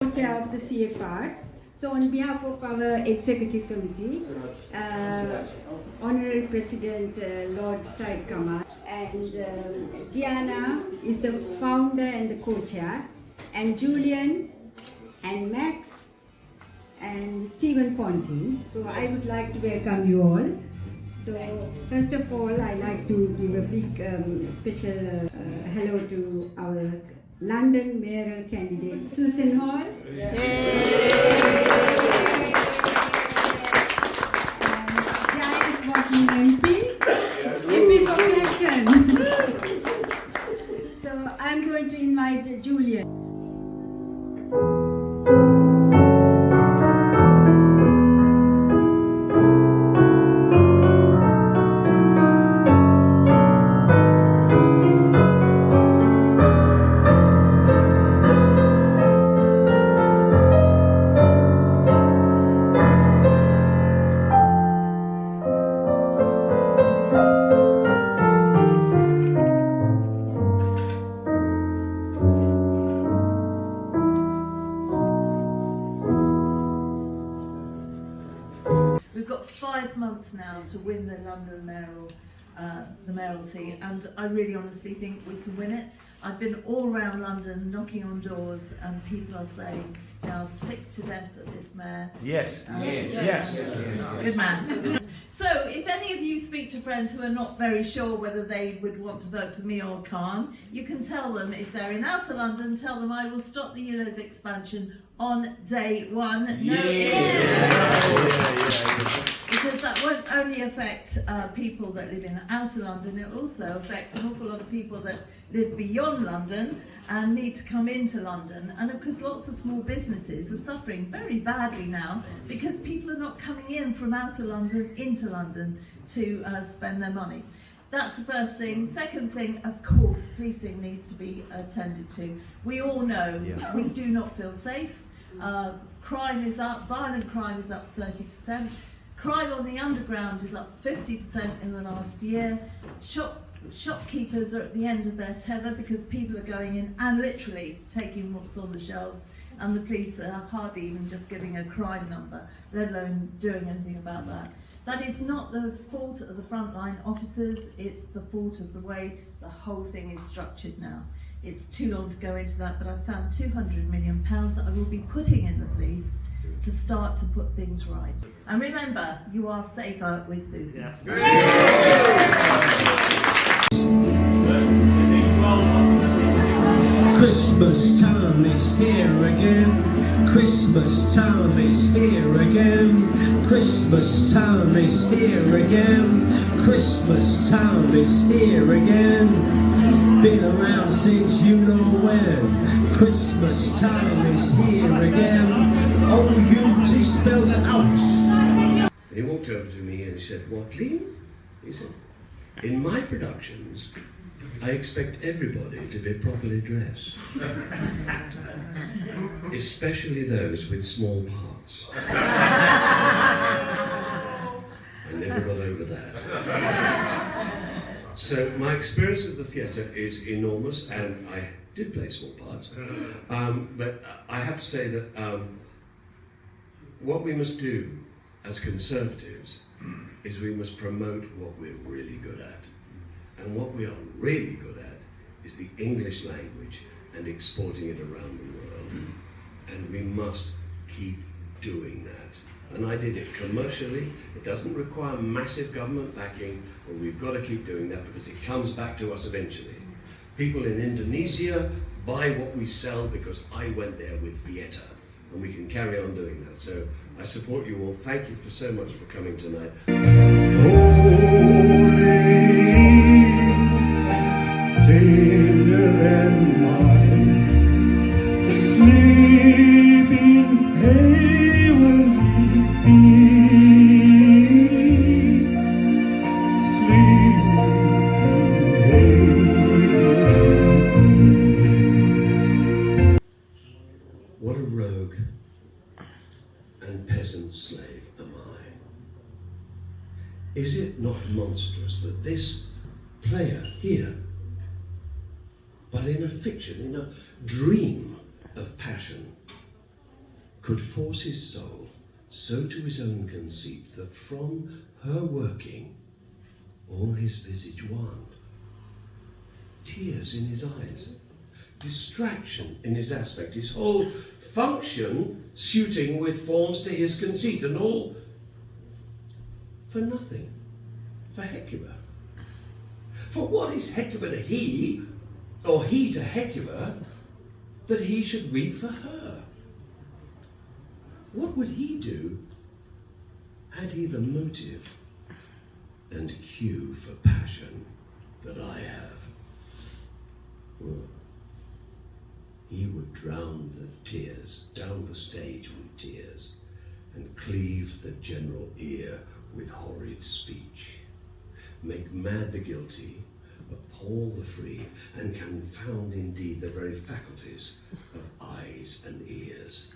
co-chair of the CFR. So on behalf of our executive committee, Honorary President Lord Syed Kamar and Diana is the founder and the co-chair, and Julian and Max and Stephen Ponting. So I would like to welcome you all. So first of all, I'd like to give a big special hello to our London mayoral candidate Susan Hall. Giles Walking MP for Clacton. So I'm going to invite Julian. We've got 5 months now to win the London mayoralty, and I really honestly think we can win it. I've been all around London knocking on doors, and people are saying they are sick to death of this mayor. Yes. Good man. So if any of you speak to friends who are not very sure whether they would want to vote for me or Khan, you can tell them, if they're in outer London, tell them I will stop the ULEZ expansion on day one. Because that won't only affect people that live in outer London, it will also affect an awful lot of people that live beyond London and need to come into London. And of course lots of small businesses are suffering very badly now because people are not coming in from outer London into London to spend their money. That's the first thing. Second thing, of course, policing needs to be attended to. We all know we do not feel safe. Crime is up, violent crime is up 30%. Crime on the underground is up 50% in the last year. Shopkeepers are at the end of their tether because people are going in and literally taking what's on the shelves, and the police are hardly even just giving a crime number, let alone doing anything about that. That is not the fault of the frontline officers, it's the fault of the way the whole thing is structured now. It's too long to go into that, but I've found £200 million that I will be putting in the police to start to put things right. And remember, you are safer with Susan. Christmas time is here again. Christmas time is here again. Christmas time is here again. Christmas time is here again. Been around since you know when. Christmas time is here again. O-U-T spells out. And he walked over to me and he said, "What, Liam?" He said, "In my productions, I expect everybody to be properly dressed. Especially those with small parts." I never got over that. So my experience of the theatre is enormous, and I did play small parts. But I have to say that what we must do as Conservatives is we must promote what we're really good at. And what we are really good at is the English language and exporting it around the world. And we must keep doing that. And I did it commercially. It doesn't require massive government backing, but we've got to keep doing that because it comes back to us eventually. People in Indonesia buy what we sell because I went there with theatre, and we can carry on doing that. So I support you all. Thank you for so much for coming tonight. Tender and mild, sleeping heavenly peace, sleeping heavenly peace. What a rogue and peasant slave am I. Is it not monstrous that this player here, but in a fiction, in a dream of passion, could force his soul so to his own conceit that from her working all his visage waned, tears in his eyes, distraction in his aspect, his whole function suiting with forms to his conceit, and all for nothing, for Hecuba. For what is Hecuba to he, or he to Hecuba, that he should weep for her? What would he do had he the motive and cue for passion that I have? Well, he would drown the tears, down the stage with tears, and cleave the general ear with horrid speech, make mad the guilty, appall the free, and confound indeed the very faculties of eyes and ears.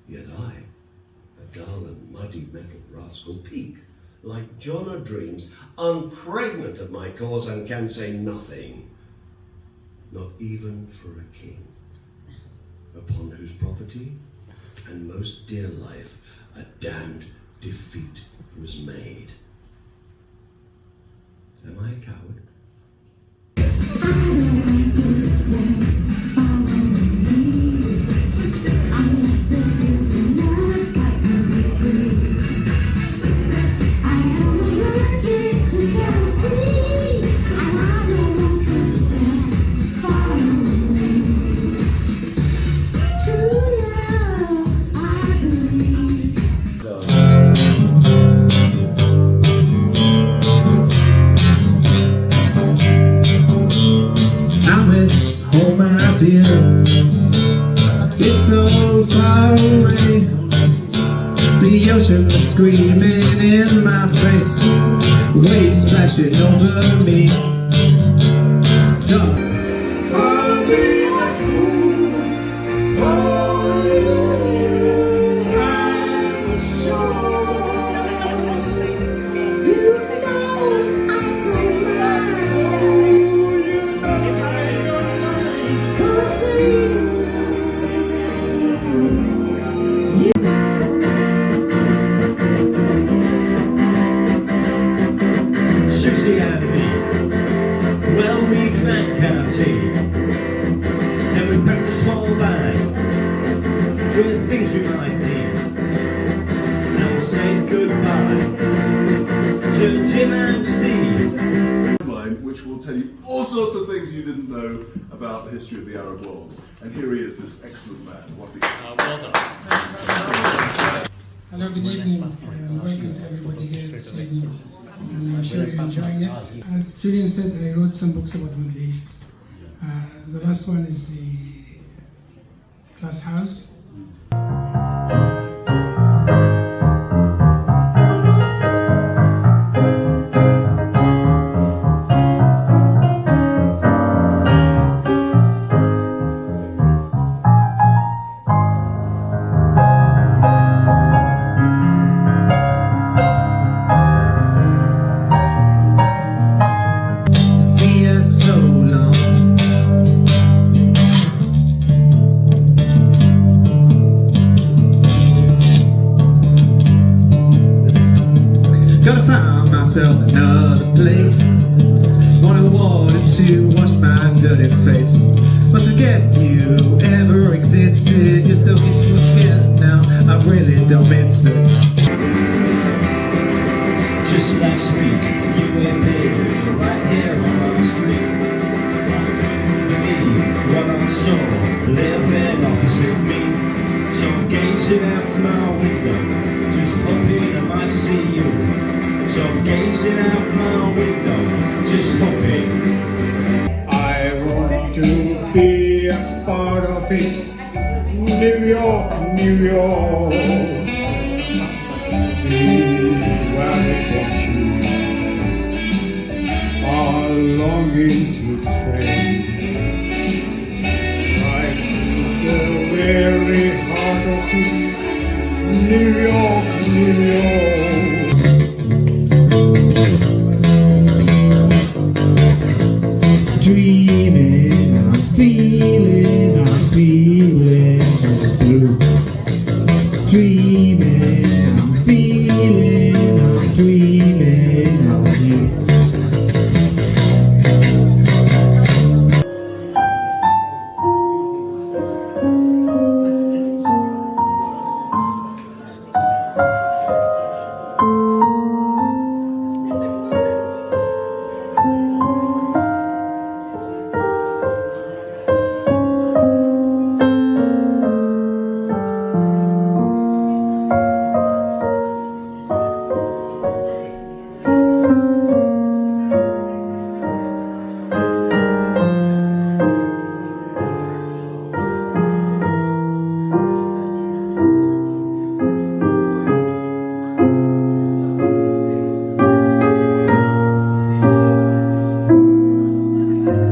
Yet I, a dull and muddy metal rascal, peak, like John o' Dreams, unpregnant of my cause, and can say nothing, not even for a king, upon whose property and most dear life a damned defeat was made. Am I a coward? Home, my dear, it's so far away. The ocean is screaming in my face, waves splashing over me. Dark. I'll be a fool for you, I'm sure. You know I don't mind. Susie and me, well, we drank our tea, then we packed a small bag with things we might need, and we said goodbye to Jim and Steve. Which will tell you all sorts of things you didn't know about the history of the Arab world. And here he is, this excellent man. Wafi. Well done. Hello, good evening, and welcome to everybody here this evening. And I'm sure you're enjoying it. As Julian said, I wrote some books about the Middle East. The last one is the Glass House. So long. Gotta find myself another place. Wanted water to wash my dirty face. But forget you ever existed. Your silky smooth skin now, I really don't miss it. Just last week, you and me, right here on our street. What I saw living opposite me, so I'm gazing out my window, just hoping I might see you. So I'm gazing out my window, just hoping. I want to be a part of it. New York, New York. Where you are longing to stray. The very heart of New York, New York. Dreaming feeling blue.